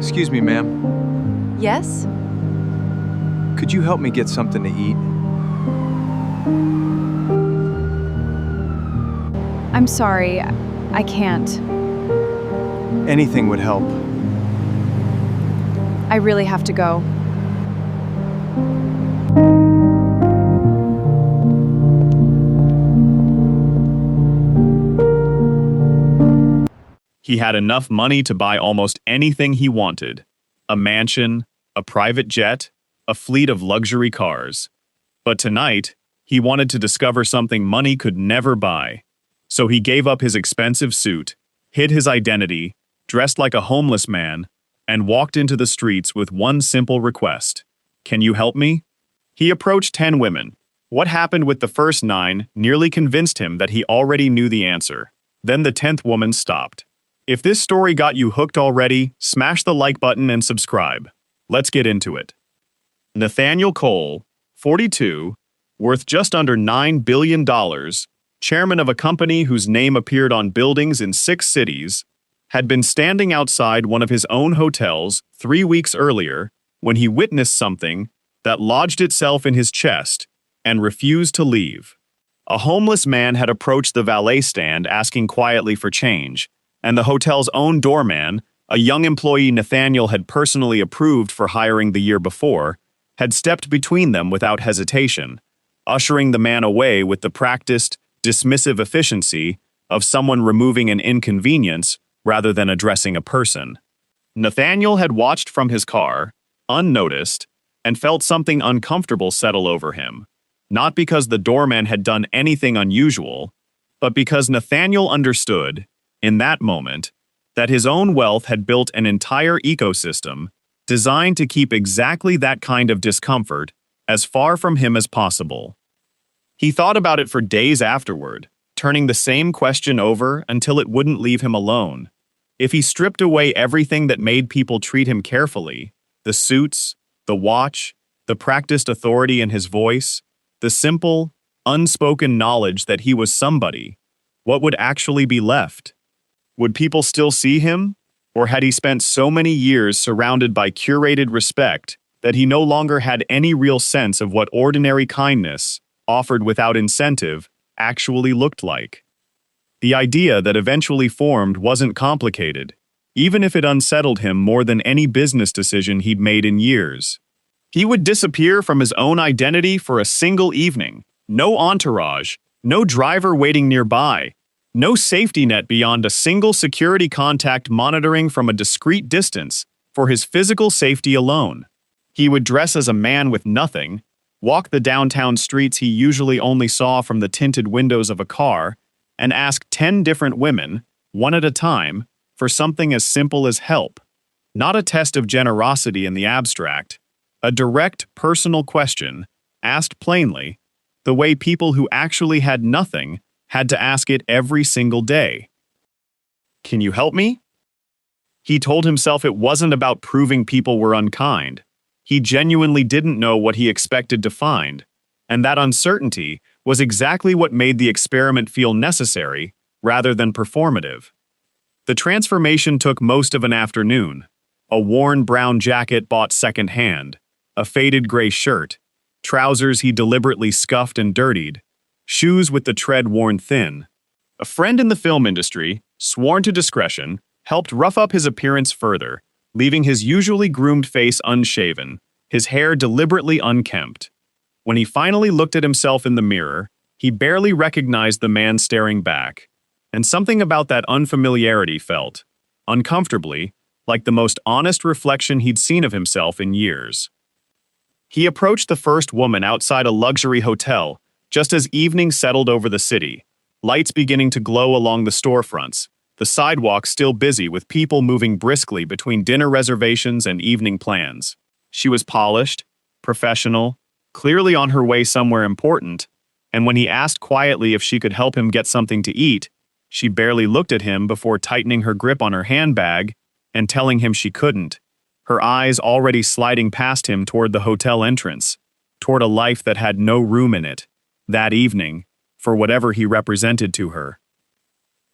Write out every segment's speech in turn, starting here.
Excuse me, ma'am. Yes? Could you help me get something to eat? I'm sorry, I can't. Anything would help. I really have to go. He had enough money to buy almost anything he wanted: a mansion, a private jet, a fleet of luxury cars. But tonight, he wanted to discover something money could never buy. So he gave up his expensive suit, hid his identity, dressed like a homeless man, and walked into the streets with one simple request: "Can you help me?" He approached 10 women. What happened with the first 9 nearly convinced him that he already knew the answer. Then the 10th woman stopped. If this story got you hooked already, smash the like button and subscribe. Let's get into it. Nathaniel Cole, 42, worth just under $9 billion, chairman of a company whose name appeared on buildings in 6 cities, had been standing outside one of his own hotels 3 weeks earlier when he witnessed something that lodged itself in his chest and refused to leave. A homeless man had approached the valet stand asking quietly for change, and the hotel's own doorman, a young employee Nathaniel had personally approved for hiring the year before, had stepped between them without hesitation, ushering the man away with the practiced, dismissive efficiency of someone removing an inconvenience rather than addressing a person. Nathaniel had watched from his car, unnoticed, and felt something uncomfortable settle over him, not because the doorman had done anything unusual, but because Nathaniel understood, in that moment, that his own wealth had built an entire ecosystem designed to keep exactly that kind of discomfort as far from him as possible. He thought about it for days afterward, turning the same question over until it wouldn't leave him alone. If he stripped away everything that made people treat him carefully, the suits, the watch, the practiced authority in his voice, the simple, unspoken knowledge that he was somebody, what would actually be left? Would people still see him? Or had he spent so many years surrounded by curated respect that he no longer had any real sense of what ordinary kindness, offered without incentive, actually looked like? The idea that eventually formed wasn't complicated, even if it unsettled him more than any business decision he'd made in years. He would disappear from his own identity for a single evening. No entourage, no driver waiting nearby, no safety net beyond a single security contact monitoring from a discreet distance for his physical safety alone. He would dress as a man with nothing, walk the downtown streets he usually only saw from the tinted windows of a car, and ask 10 different women, one at a time, for something as simple as help. Not a test of generosity in the abstract, a direct, personal question, asked plainly, the way people who actually had nothing had to ask it every single day. Can you help me? He told himself it wasn't about proving people were unkind. He genuinely didn't know what he expected to find, and that uncertainty was exactly what made the experiment feel necessary rather than performative. The transformation took most of an afternoon: a worn brown jacket bought secondhand, a faded gray shirt, trousers he deliberately scuffed and dirtied, shoes with the tread worn thin. A friend in the film industry, sworn to discretion, helped rough up his appearance further, leaving his usually groomed face unshaven, his hair deliberately unkempt. When he finally looked at himself in the mirror, he barely recognized the man staring back, and something about that unfamiliarity felt, uncomfortably, like the most honest reflection he'd seen of himself in years. He approached the first woman outside a luxury hotel, just as evening settled over the city, lights beginning to glow along the storefronts, the sidewalk still busy with people moving briskly between dinner reservations and evening plans. She was polished, professional, clearly on her way somewhere important, and when he asked quietly if she could help him get something to eat, she barely looked at him before tightening her grip on her handbag and telling him she couldn't, her eyes already sliding past him toward the hotel entrance, toward a life that had no room in it, that evening, for whatever he represented to her.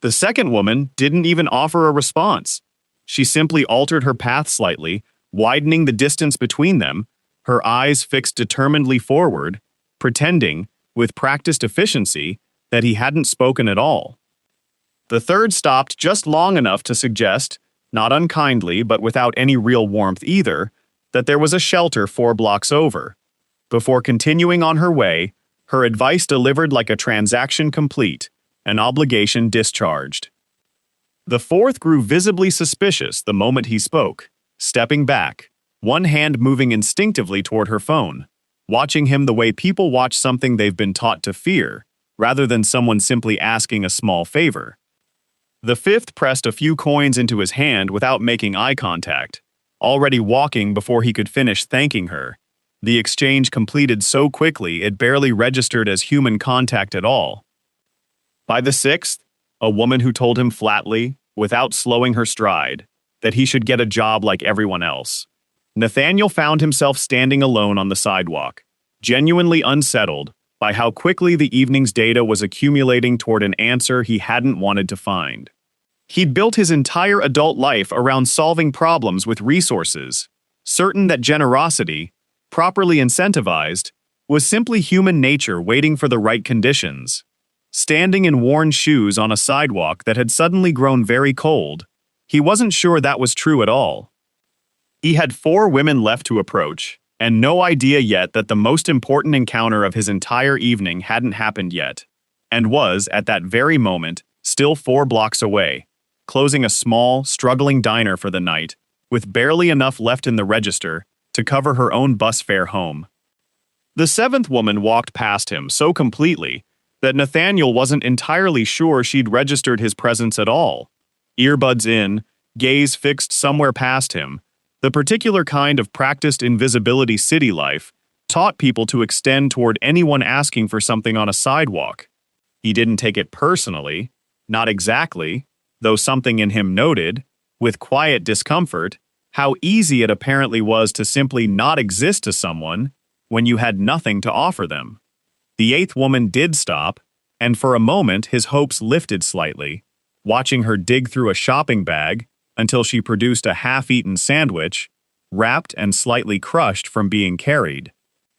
The second woman didn't even offer a response. She simply altered her path slightly, widening the distance between them, her eyes fixed determinedly forward, pretending, with practiced efficiency, that he hadn't spoken at all. The third stopped just long enough to suggest, not unkindly but without any real warmth either, that there was a shelter 4 blocks over. Before continuing on her way, her advice delivered like a transaction complete, an obligation discharged. The fourth grew visibly suspicious the moment he spoke, stepping back, one hand moving instinctively toward her phone, watching him the way people watch something they've been taught to fear, rather than someone simply asking a small favor. The fifth pressed a few coins into his hand without making eye contact, already walking before he could finish thanking her. The exchange completed so quickly it barely registered as human contact at all. By the sixth, a woman who told him flatly, without slowing her stride, that he should get a job like everyone else. Nathaniel found himself standing alone on the sidewalk, genuinely unsettled by how quickly the evening's data was accumulating toward an answer he hadn't wanted to find. He'd built his entire adult life around solving problems with resources, certain that generosity, properly incentivized, was simply human nature waiting for the right conditions. Standing in worn shoes on a sidewalk that had suddenly grown very cold, he wasn't sure that was true at all. He had 4 women left to approach, and no idea yet that the most important encounter of his entire evening hadn't happened yet, and was, at that very moment, still 4 blocks away, closing a small, struggling diner for the night, with barely enough left in the register to cover her own bus fare home. The 7th woman walked past him so completely that Nathaniel wasn't entirely sure she'd registered his presence at all. Earbuds in, gaze fixed somewhere past him, the particular kind of practiced invisibility city life taught people to extend toward anyone asking for something on a sidewalk. He didn't take it personally, not exactly, though something in him noted, with quiet discomfort, how easy it apparently was to simply not exist to someone when you had nothing to offer them. The 8th woman did stop, and for a moment his hopes lifted slightly, watching her dig through a shopping bag until she produced a half-eaten sandwich, wrapped and slightly crushed from being carried.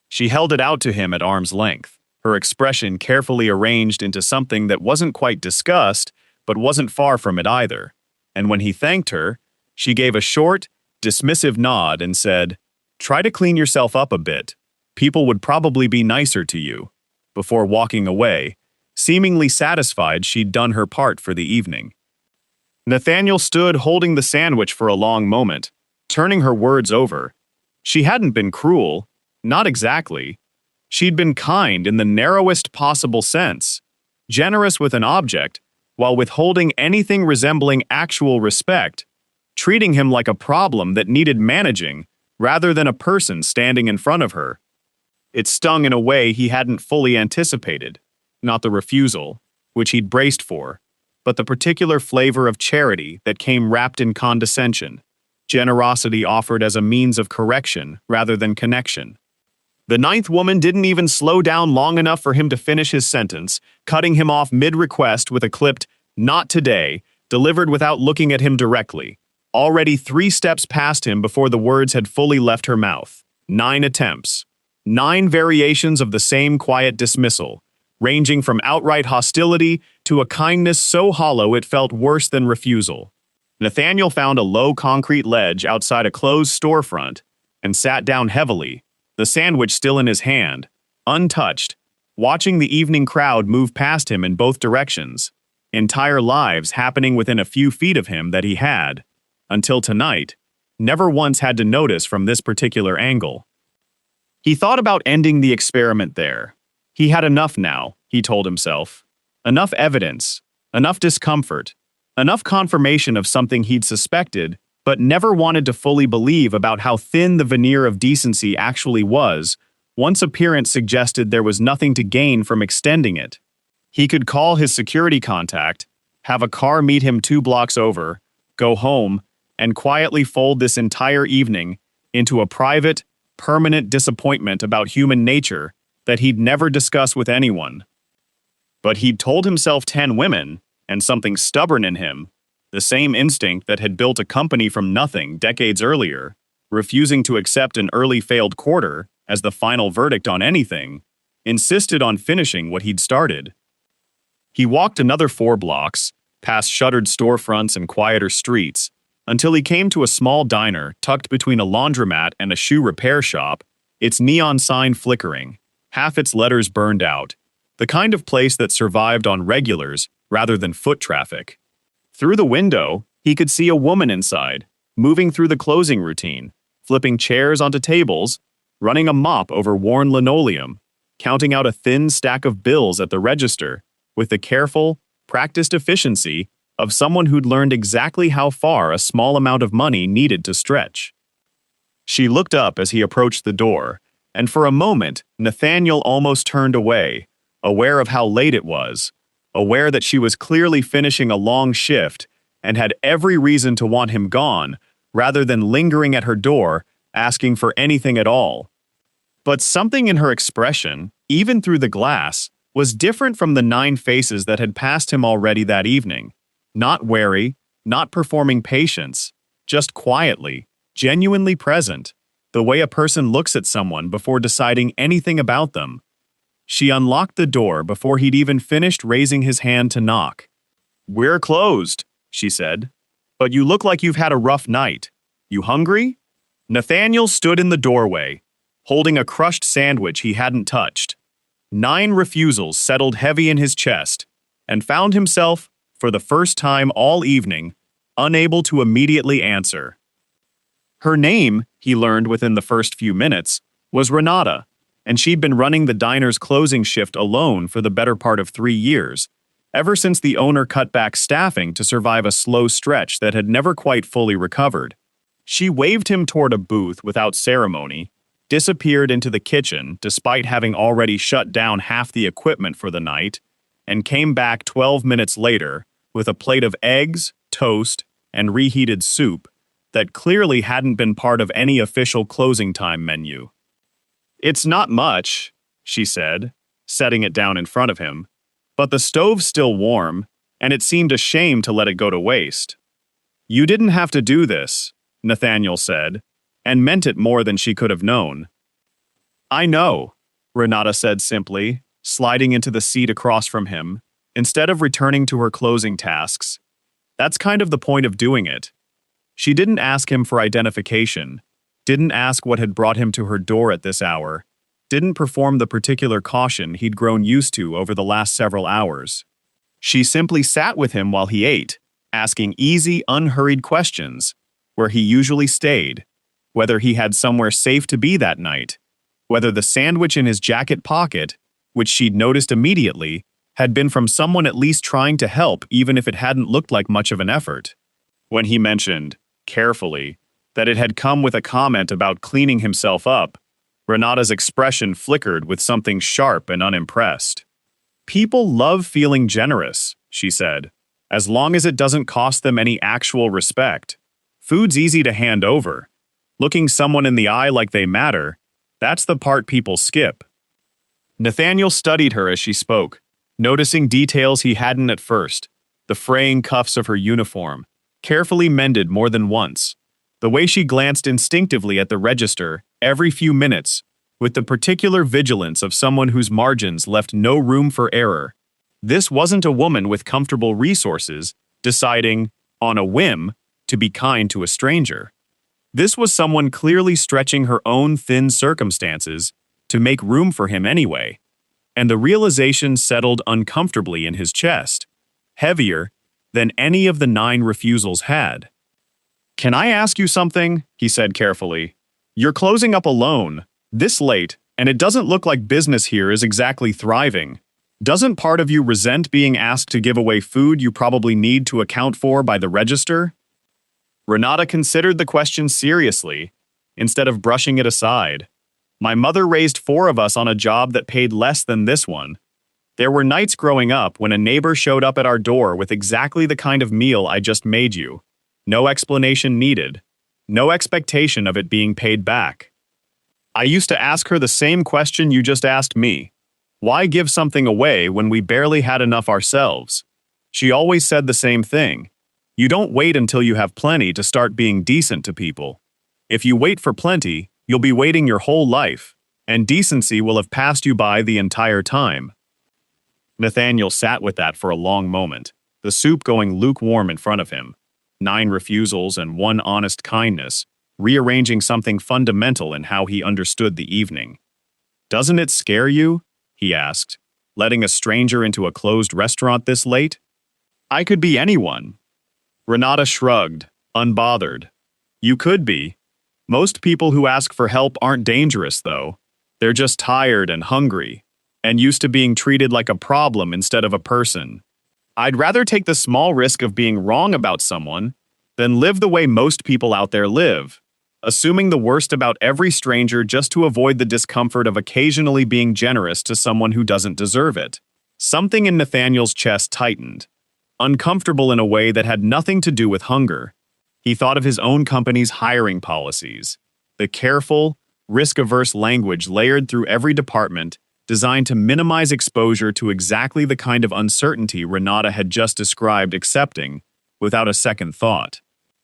She held it out to him at arm's length, her expression carefully arranged into something that wasn't quite disgust, but wasn't far from it either. And when he thanked her, she gave a short, dismissive nod and said, "Try to clean yourself up a bit. People would probably be nicer to you," before walking away, seemingly satisfied she'd done her part for the evening. Nathaniel stood holding the sandwich for a long moment, turning her words over. She hadn't been cruel, not exactly. She'd been kind in the narrowest possible sense, generous with an object, while withholding anything resembling actual respect, treating him like a problem that needed managing, rather than a person standing in front of her. It stung in a way he hadn't fully anticipated, not the refusal, which he'd braced for, but the particular flavor of charity that came wrapped in condescension, generosity offered as a means of correction rather than connection. The 9th woman didn't even slow down long enough for him to finish his sentence, cutting him off mid-request with a clipped, "Not today," delivered without looking at him directly, already 3 steps past him before the words had fully left her mouth. 9 attempts. 9 variations of the same quiet dismissal, ranging from outright hostility to a kindness so hollow it felt worse than refusal. Nathaniel found a low concrete ledge outside a closed storefront and sat down heavily, the sandwich still in his hand, untouched, watching the evening crowd move past him in both directions, entire lives happening within a few feet of him that he had, until tonight, never once had to notice from this particular angle. He thought about ending the experiment there. He had enough now, he told himself. Enough evidence, enough discomfort, enough confirmation of something he'd suspected, but never wanted to fully believe about how thin the veneer of decency actually was, once appearance suggested there was nothing to gain from extending it. He could call his security contact, have a car meet him 2 blocks over, go home, and quietly fold this entire evening into a private, permanent disappointment about human nature that he'd never discuss with anyone. But he'd told himself 10 women, and something stubborn in him, The same instinct that had built a company from nothing decades earlier, refusing to accept an early failed quarter as the final verdict on anything, insisted on finishing what he'd started. He walked another 4 blocks, past shuttered storefronts and quieter streets, until he came to a small diner tucked between a laundromat and a shoe repair shop, its neon sign flickering, half its letters burned out, the kind of place that survived on regulars rather than foot traffic. Through the window, he could see a woman inside, moving through the closing routine, flipping chairs onto tables, running a mop over worn linoleum, counting out a thin stack of bills at the register, with the careful, practiced efficiency of someone who'd learned exactly how far a small amount of money needed to stretch. She looked up as he approached the door, and for a moment, Nathaniel almost turned away, aware of how late it was, aware that she was clearly finishing a long shift and had every reason to want him gone, rather than lingering at her door, asking for anything at all. But something in her expression, even through the glass, was different from the 9 faces that had passed him already that evening. Not wary, not performing patience, just quietly, genuinely present, the way a person looks at someone before deciding anything about them. She unlocked the door before he'd even finished raising his hand to knock. "We're closed," she said. "But you look like you've had a rough night. You hungry?" Nathaniel stood in the doorway, holding a crushed sandwich he hadn't touched. 9 refusals settled heavy in his chest, and found himself, for the first time all evening, unable to immediately answer. Her name, he learned within the first few minutes, was Renata, and she'd been running the diner's closing shift alone for the better part of 3 years, ever since the owner cut back staffing to survive a slow stretch that had never quite fully recovered. She waved him toward a booth without ceremony, disappeared into the kitchen despite having already shut down half the equipment for the night, and came back 12 minutes later with a plate of eggs, toast, and reheated soup that clearly hadn't been part of any official closing time menu. "It's not much," she said, setting it down in front of him, "but the stove's still warm, and it seemed a shame to let it go to waste." "You didn't have to do this," Nathaniel said, and meant it more than she could have known. "I know," Renata said simply, sliding into the seat across from him, instead of returning to her closing tasks. That's kind of the point of doing it. She didn't ask him for identification, didn't ask what had brought him to her door at this hour, didn't perform the particular caution he'd grown used to over the last several hours. She simply sat with him while he ate, asking easy, unhurried questions, where he usually stayed, whether he had somewhere safe to be that night, whether the sandwich in his jacket pocket, which she'd noticed immediately, had been from someone at least trying to help even if it hadn't looked like much of an effort. When he mentioned, carefully, that it had come with a comment about cleaning himself up, Renata's expression flickered with something sharp and unimpressed. "People love feeling generous," she said, "as long as it doesn't cost them any actual respect. Food's easy to hand over. Looking someone in the eye like they matter, that's the part people skip." Nathaniel studied her as she spoke, noticing details he hadn't at first, the fraying cuffs of her uniform, carefully mended more than once, the way she glanced instinctively at the register every few minutes, with the particular vigilance of someone whose margins left no room for error. This wasn't a woman with comfortable resources deciding, on a whim, to be kind to a stranger. This was someone clearly stretching her own thin circumstances to make room for him anyway, and the realization settled uncomfortably in his chest, heavier than any of the 9 refusals had. "Can I ask you something?" he said carefully. "You're closing up alone, this late, and it doesn't look like business here is exactly thriving. Doesn't part of you resent being asked to give away food you probably need to account for by the register?" Renata considered the question seriously, instead of brushing it aside. "My mother raised 4 of us on a job that paid less than this one. There were nights growing up when a neighbor showed up at our door with exactly the kind of meal I just made you. No explanation needed. No expectation of it being paid back. I used to ask her the same question you just asked me. Why give something away when we barely had enough ourselves? She always said the same thing. You don't wait until you have plenty to start being decent to people. If you wait for plenty, you'll be waiting your whole life, and decency will have passed you by the entire time. Nathaniel sat with that for a long moment, the soup going lukewarm in front of him, 9 refusals and 1 honest kindness, rearranging something fundamental in how he understood the evening. "Doesn't it scare you?" he asked, "letting a stranger into a closed restaurant this late?" "I could be anyone." Renata shrugged, unbothered. "You could be. Most people who ask for help aren't dangerous, though. They're just tired and hungry, and used to being treated like a problem instead of a person. I'd rather take the small risk of being wrong about someone than live the way most people out there live, assuming the worst about every stranger just to avoid the discomfort of occasionally being generous to someone who doesn't deserve it." Something in Nathaniel's chest tightened, uncomfortable in a way that had nothing to do with hunger. He thought of his own company's hiring policies, the careful, risk-averse language layered through every department designed to minimize exposure to exactly the kind of uncertainty Renata had just described accepting without a second thought.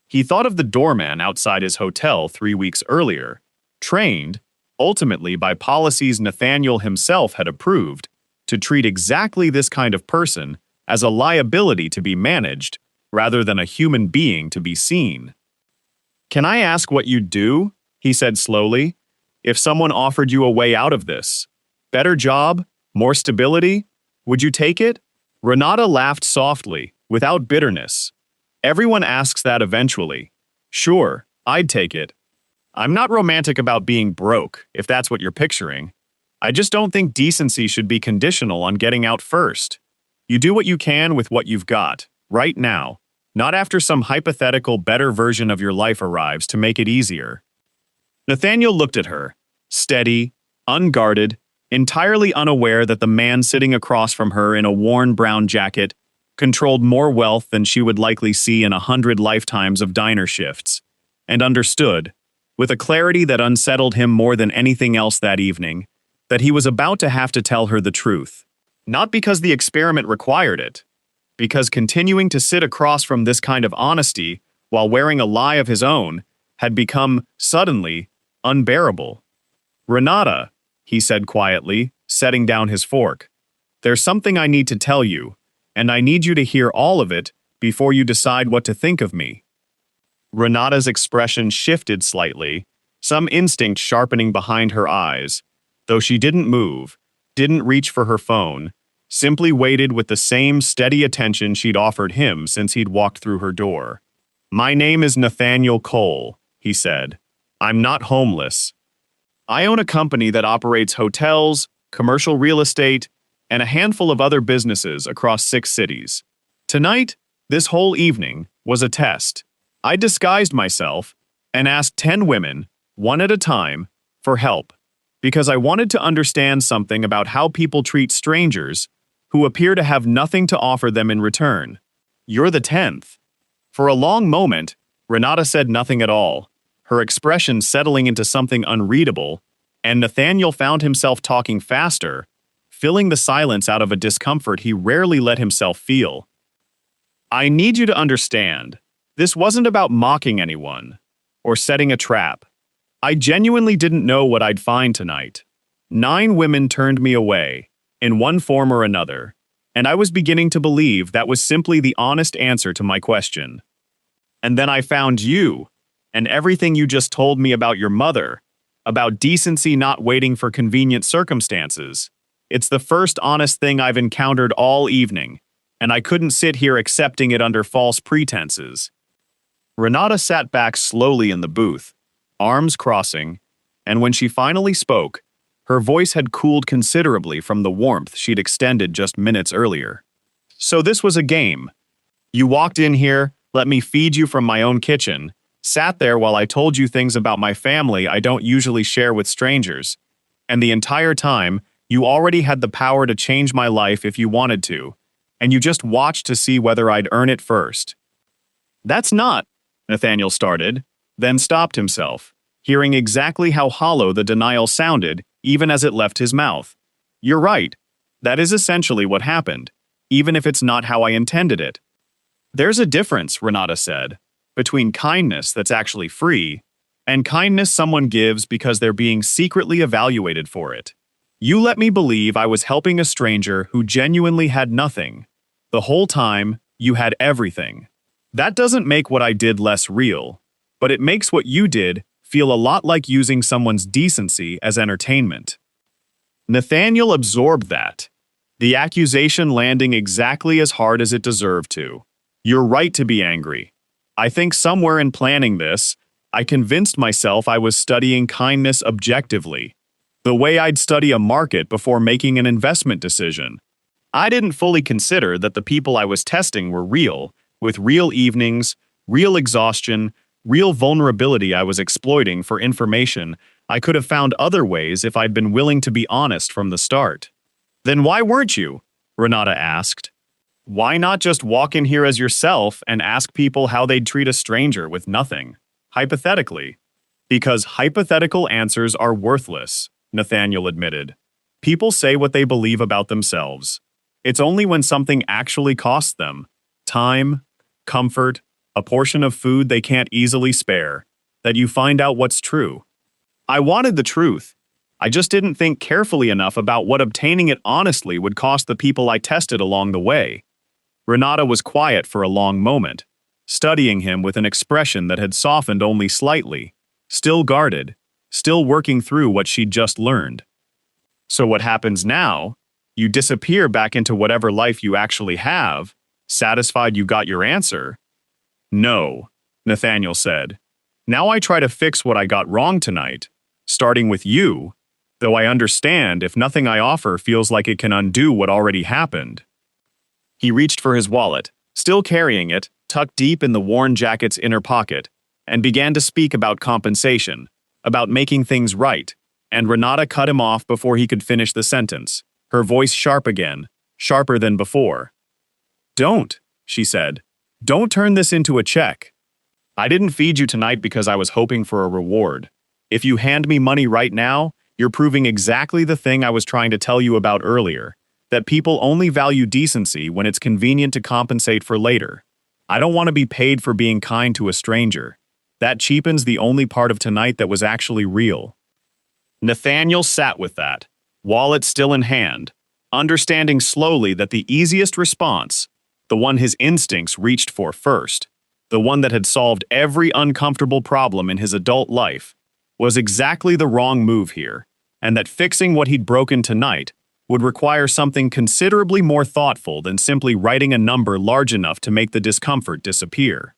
He thought of the doorman outside his hotel 3 weeks earlier, trained, ultimately by policies Nathaniel himself had approved, to treat exactly this kind of person as a liability to be managed rather than a human being to be seen. "Can I ask what you'd do?" he said slowly. "If someone offered you a way out of this? Better job? More stability? Would you take it?" Renata laughed softly, without bitterness. "Everyone asks that eventually. Sure, I'd take it. I'm not romantic about being broke, if that's what you're picturing. I just don't think decency should be conditional on getting out first. You do what you can with what you've got, right now, not after some hypothetical better version of your life arrives to make it easier." Nathaniel looked at her, steady, unguarded, entirely unaware that the man sitting across from her in a worn brown jacket controlled more wealth than she would likely see in 100 lifetimes of diner shifts, and understood, with a clarity that unsettled him more than anything else that evening, that he was about to have to tell her the truth. Not because the experiment required it, because continuing to sit across from this kind of honesty while wearing a lie of his own had become, suddenly, unbearable. "Renata," he said quietly, setting down his fork, "there's something I need to tell you, and I need you to hear all of it before you decide what to think of me." Renata's expression shifted slightly, some instinct sharpening behind her eyes, though she didn't move, didn't reach for her phone, simply waited with the same steady attention she'd offered him since he'd walked through her door. "My name is Nathaniel Cole," he said. "I'm not homeless. I own a company that operates hotels, commercial real estate, and a handful of other businesses across 6 cities. Tonight, this whole evening, was a test. I disguised myself and asked 10 women, one at a time, for help, because I wanted to understand something about how people treat strangers who appear to have nothing to offer them in return. You're the 10th. For a long moment, Renata said nothing at all, her expression settling into something unreadable, and Nathaniel found himself talking faster, filling the silence out of a discomfort he rarely let himself feel. "I need you to understand, this wasn't about mocking anyone, or setting a trap. I genuinely didn't know what I'd find tonight. 9 women turned me away, in one form or another, and I was beginning to believe that was simply the honest answer to my question. And then I found you, and everything you just told me about your mother, about decency not waiting for convenient circumstances. It's the first honest thing I've encountered all evening, and I couldn't sit here accepting it under false pretenses." Renata sat back slowly in the booth, arms crossing, and when she finally spoke, her voice had cooled considerably from the warmth she'd extended just minutes earlier. "So this was a game. You walked in here, let me feed you from my own kitchen, sat there while I told you things about my family I don't usually share with strangers, and the entire time, you already had the power to change my life if you wanted to, and you just watched to see whether I'd earn it first." "That's not," Nathaniel started, then stopped himself, hearing exactly how hollow the denial sounded even as it left his mouth. "You're right. That is essentially what happened, even if it's not how I intended it. There's a difference, Renata said, between kindness that's actually free and kindness someone gives because they're being secretly evaluated for it. You let me believe I was helping a stranger who genuinely had nothing. The whole time, you had everything. That doesn't make what I did less real, but it makes what you did feel a lot like using someone's decency as entertainment. Nathaniel absorbed that, the accusation landing exactly as hard as it deserved to. You're right to be angry. I think somewhere in planning this, I convinced myself I was studying kindness objectively, the way I'd study a market before making an investment decision. I didn't fully consider that the people I was testing were real, with real evenings, real exhaustion, real vulnerability I was exploiting for information I could have found other ways if I'd been willing to be honest from the start. Then why weren't you? Renata asked. Why not just walk in here as yourself and ask people how they'd treat a stranger with nothing, hypothetically? Because hypothetical answers are worthless, Nathaniel admitted. People say what they believe about themselves. It's only when something actually costs them, time, comfort, a portion of food they can't easily spare, that you find out what's true. I wanted the truth. I just didn't think carefully enough about what obtaining it honestly would cost the people I tested along the way. Renata was quiet for a long moment, studying him with an expression that had softened only slightly, still guarded, still working through what she'd just learned. So what happens now? You disappear back into whatever life you actually have, satisfied you got your answer? No, Nathaniel said. Now I try to fix what I got wrong tonight, starting with you, though I understand if nothing I offer feels like it can undo what already happened. He reached for his wallet, still carrying it, tucked deep in the worn jacket's inner pocket, and began to speak about compensation, about making things right, and Renata cut him off before he could finish the sentence, her voice sharp again, sharper than before. Don't, she said. Don't turn this into a check. I didn't feed you tonight because I was hoping for a reward. If you hand me money right now, you're proving exactly the thing I was trying to tell you about earlier, that people only value decency when it's convenient to compensate for later. I don't want to be paid for being kind to a stranger. That cheapens the only part of tonight that was actually real. Nathaniel sat with that, wallet still in hand, understanding slowly that the easiest response, the one his instincts reached for first, the one that had solved every uncomfortable problem in his adult life, was exactly the wrong move here, and that fixing what he'd broken tonight would require something considerably more thoughtful than simply writing a number large enough to make the discomfort disappear.